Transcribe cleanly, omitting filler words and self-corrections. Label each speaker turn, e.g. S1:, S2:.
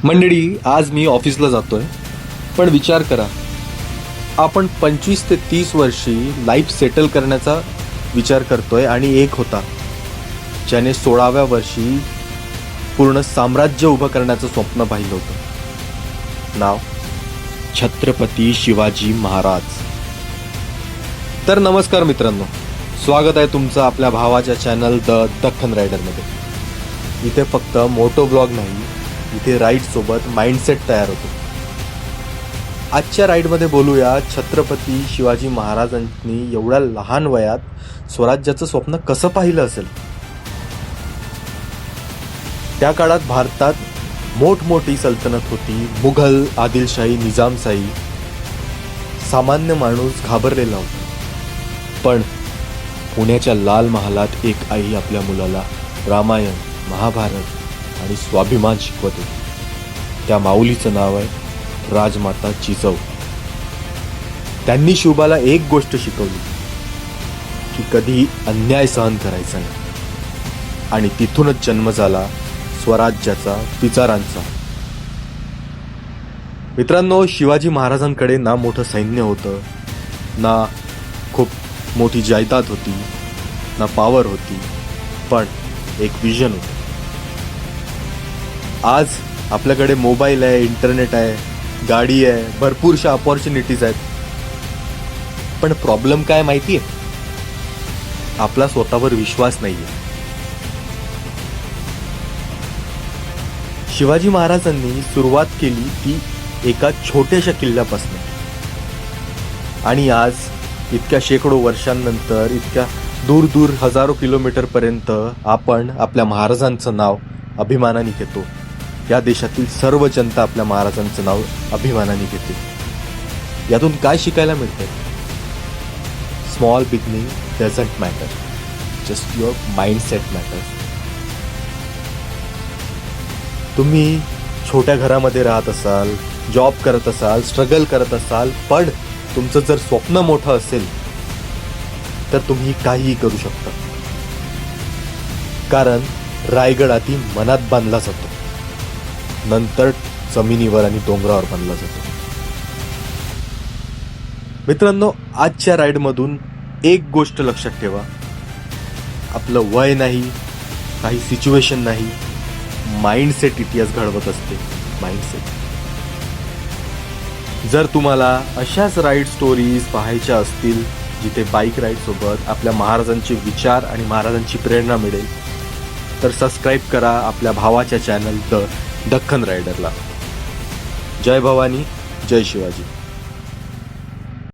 S1: मंडळी, आज मी ऑफिसला जातोय, पण विचार करा, आपण 25 ते 30 वर्षी लाईफ सेटल करण्याचा विचार करतोय आणि एक होता ज्याने 16व्या वर्षी पूर्ण साम्राज्य उभं करण्याचं स्वप्न पाहिलं होतं. नाव छत्रपती शिवाजी महाराज. तर नमस्कार मित्रांनो, स्वागत आहे तुमचं आपल्या भावाच्या चॅनल द दख्खन रायडरमध्ये. इथे फक्त मोटो ब्लॉग नाही, इथे राईड सोबत माइंडसेट तयार होतो. आजच्या राईडमध्ये बोलूया छत्रपती शिवाजी महाराजांनी एवढ्या लहान वयात स्वराज्याचं स्वप्न कसं पाहिलं असेल. त्या काळात भारतात मोठमोठी सल्तनत होती, मुघल, आदिलशाही, निजामशाही. सामान्य माणूस घाबरलेला होता, पण पुण्याच्या लाल महालात एक आई आपल्या मुलाला रामायण, महाभारत आणि स्वाभिमान शिकवत होती. त्या माऊलीचं नाव आहे राजमाता जिजाऊ. त्यांनी शिवबाला एक गोष्ट शिकवली की कधी अन्याय सहन करायचा नाही, आणि तिथूनच जन्म झाला स्वराज्याचा, विचारांचा. मित्रांनो, शिवाजी महाराजांकडे ना मोठं सैन्य होतं, ना खूप मोठी जायदाद होती, ना पॉवर होती, पण एक विजन होतं. आज आपल्याकडे मोबाईल आहे, इंटरनेट आहे, गाडी आहे, भरपूरशा अपॉर्च्युनिटीज आहेत, पण प्रॉब्लेम काय माहिती आहे? आपला स्वतःवर विश्वास नाहीये. शिवाजी महाराजांनी सुरुवात केली ती एका छोट्याशा किल्ल्यापासून, आणि आज इतक्या शेकडो वर्षांनंतर, इतक्या दूर दूर हजारो किलोमीटर पर्यंत आपण आपल्या महाराजांचं नाव अभिमानाने घेतो. या देशातील सर्व जनता आपल्या महाराजांचं नाव अभिमानाने घेते. यातून काय शिकायला मिळतं? Small beginning doesn't matter, just your mindset matter. तुम्ही छोट्या घरामध्ये राहत असाल, जॉब करत असाल, स्ट्रगल करत असाल, पण तुमचं जर स्वप्न मोठं असेल तर तुम्ही काहीही करू शकता. कारण रायगड आधी मनात बांधला जातो, नंतर जमिनीवर आणि डोंगरावर बांधला जातो. मित्रांनो, आजच्या राईडमधून एक गोष्ट लक्षात ठेवा, आपलं वय नाही, काही सिच्युएशन नाही, माइंडसेट इतिहास घडवत असते. माइंडसेट. जर तुम्हाला अशाच राईड स्टोरीज पाहायच्या असतील जिथे बाईक राईड सोबत आपल्या महाराजांचे विचार आणि महाराजांची प्रेरणा मिळेल, तर सबस्क्राईब करा आपल्या भावाच्या चॅनल द दख्खन रायडरला. जय भवानी, जय शिवाजी.